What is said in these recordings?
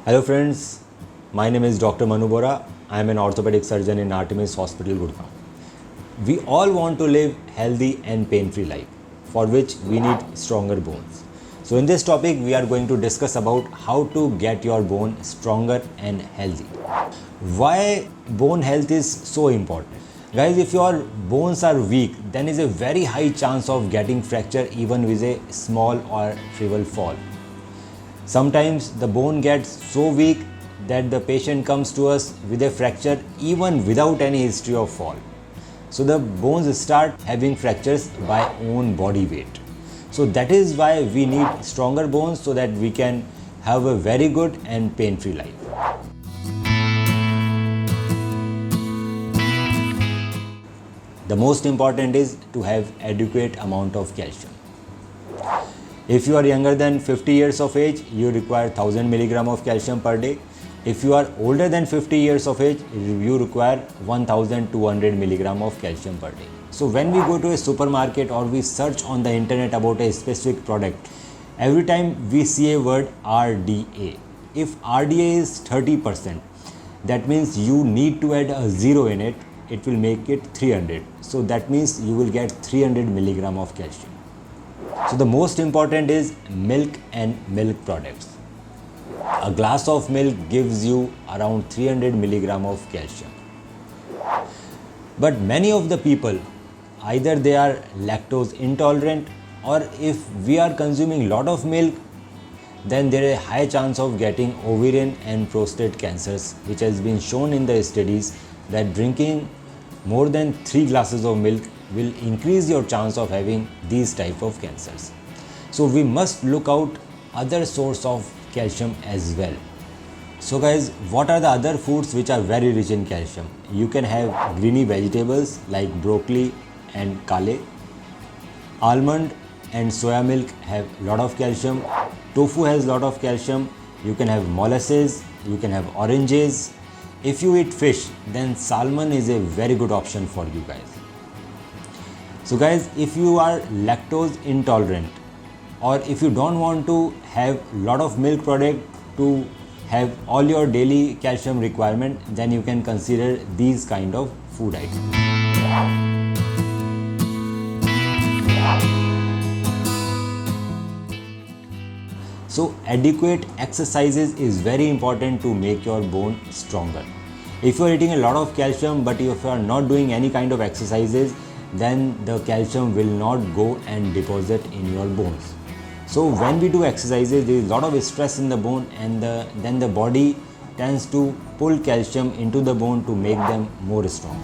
Hello friends, my name is Dr. Manu Bora. I am an orthopedic surgeon in Artemis Hospital, Gurgaon. We all want to live healthy and pain-free life, for which we need stronger bones. So in this topic, we are going to discuss about how to get your bone stronger and healthy. Why bone health is so important? Guys, if your bones are weak, then is a very high chance of getting fracture even with a small or trivial fall. Sometimes the bone gets so weak that the patient comes to us with a fracture even without any history of fall. So the bones start having fractures by own body weight. So that is why we need stronger bones so that we can have a very good and pain-free life. The most important is to have adequate amount of calcium. If you are younger than 50 years of age, you require 1000 milligram of calcium per day. If you are older than 50 years of age, you require 1200 milligram of calcium per day. So when we go to a supermarket or we search on the internet about a specific product, every time we see a word RDA. If RDA is 30%, that means you need to add a zero in it, it will make it 300. So that means you will get 300 milligram of calcium. So the most important is milk and milk products. A glass of milk gives you around 300 milligram of calcium. But many of the people, either they are lactose intolerant, or if we are consuming lot of milk, then there is a high chance of getting ovarian and prostate cancers, which has been shown in the studies that drinking more than 3 glasses of milk will increase your chance of having these type of cancers. So we must look out other source of calcium as well. So guys, what are the other foods which are very rich in calcium? You can have greeny vegetables like broccoli and kale. Almond and soya milk have lot of calcium. Tofu has lot of calcium. You can have molasses, you can have oranges. If you eat fish, then salmon is a very good option for you guys. So guys, if you are lactose intolerant, or if you don't want to have lot of milk product to have all your daily calcium requirement, then you can consider these kind of food items. So adequate exercises is very important to make your bone stronger. If you are eating a lot of calcium but if you are not doing any kind of exercises, then the calcium will not go and deposit in your bones. So when we do exercises, there is a lot of stress in the bone, and then the body tends to pull calcium into the bone to make them more strong.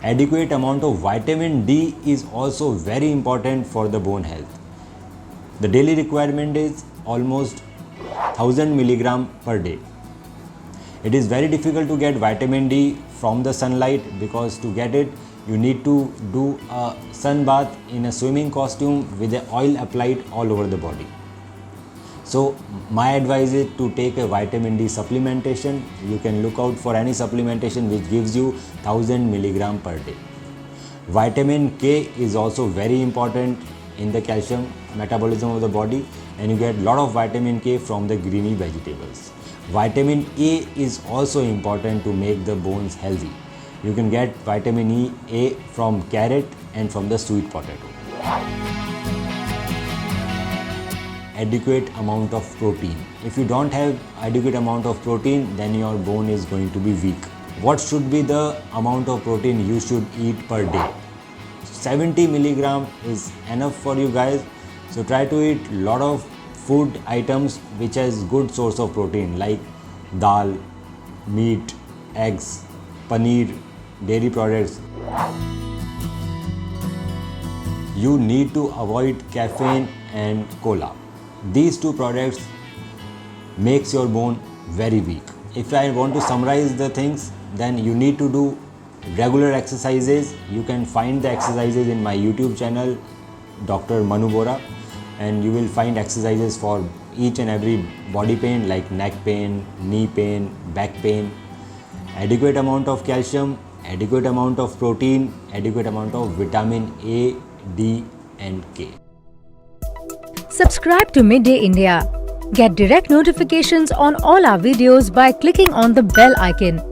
Adequate amount of vitamin D is also very important for the bone health. The daily requirement is almost 1000 milligram per day. It is very difficult to get vitamin D from the sunlight, because to get it you need to do a sun bath in a swimming costume with the oil applied all over the body. So my advice is to take a vitamin D supplementation. You can look out for any supplementation which gives you 1000 milligram per day. Vitamin K is also very important in the calcium metabolism of the body, and you get lot of vitamin K from the greeny vegetables. Vitamin A is also important to make the bones healthy. You can get vitamin A from carrot and from the sweet potato. Adequate amount of protein. If you don't have adequate amount of protein, then your bone is going to be weak. What should be the amount of protein you should eat per day? 70 milligram is enough for you guys. So try to eat lot of food items which has good source of protein like dal, meat, eggs, paneer, dairy products. You need to avoid caffeine and cola. These two products makes your bone very weak. If I want to summarize the things, then you need to do regular exercises. You can find the exercises in my YouTube channel, Dr. Manu Bora, and you will find exercises for each and every body pain like neck pain, knee pain, back pain. Adequate amount of calcium, adequate amount of protein, adequate amount of vitamin A, D and K. Subscribe to Midday India. Get direct notifications on all our videos by clicking on the bell icon.